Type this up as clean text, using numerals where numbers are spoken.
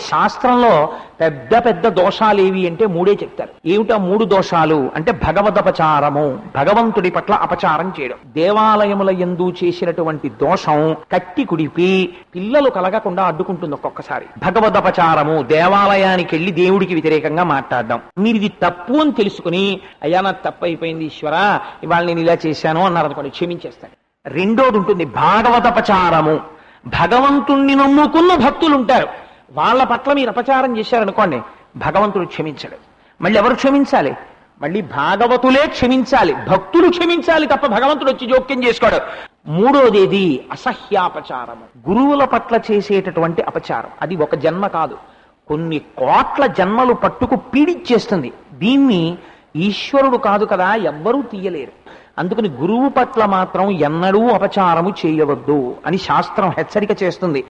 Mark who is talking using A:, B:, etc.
A: శాస్త్రంలో పెద్ద పెద్ద దోషాలు ఏవి అంటే మూడే చెప్తారు. ఏమిటా మూడు దోషాలు అంటే భగవదపచారము, భగవంతుడి పట్ల అపచారం చేయడం. దేవాలయముల యందు చేసినటువంటి దోషం కట్టి కుడిపి పిల్లలు కలగకుండా అడ్డుకుంటుంది. ఒక్కొక్కసారి భగవదపచారము, దేవాలయానికి వెళ్లి దేవుడికి వ్యతిరేకంగా మాట్లాడడం. మీరు ఇది తప్పు అని తెలుసుకుని అయ్యా నాకు తప్పు అయిపోయింది ఈశ్వరా, ఇవాళ నేను ఇలా చేశాను అన్నారు అనుకోండి, క్షమించేస్తాడు. రెండోది ఉంటుంది భాగవతపచారము. భగవంతుణ్ణి నమ్ముకున్న భక్తులు ఉంటారు, వాళ్ళ పట్ల మీరు అపచారం చేశారనుకోండి, భగవంతుడు క్షమించడు. మళ్ళీ ఎవరు క్షమించాలి? మళ్ళీ భాగవతులే క్షమించాలి, భక్తులు క్షమించాలి తప్ప భగవంతుడు వచ్చి జోక్యం చేసుకోడు. మూడోదేది అసహ్యాపచారము, గురువుల పట్ల చేసేటటువంటి అపచారం. అది ఒక జన్మ కాదు, కొన్ని కోట్ల జన్మలు పట్టుకు పీడిచ్చేస్తుంది. దీన్ని ఈశ్వరుడు కాదు కదా ఎవ్వరూ తీయలేరు. అందుకని గురువు పట్ల మాత్రం ఎన్నడూ అపచారము చేయవద్దు అని శాస్త్రం హెచ్చరిక చేస్తుంది.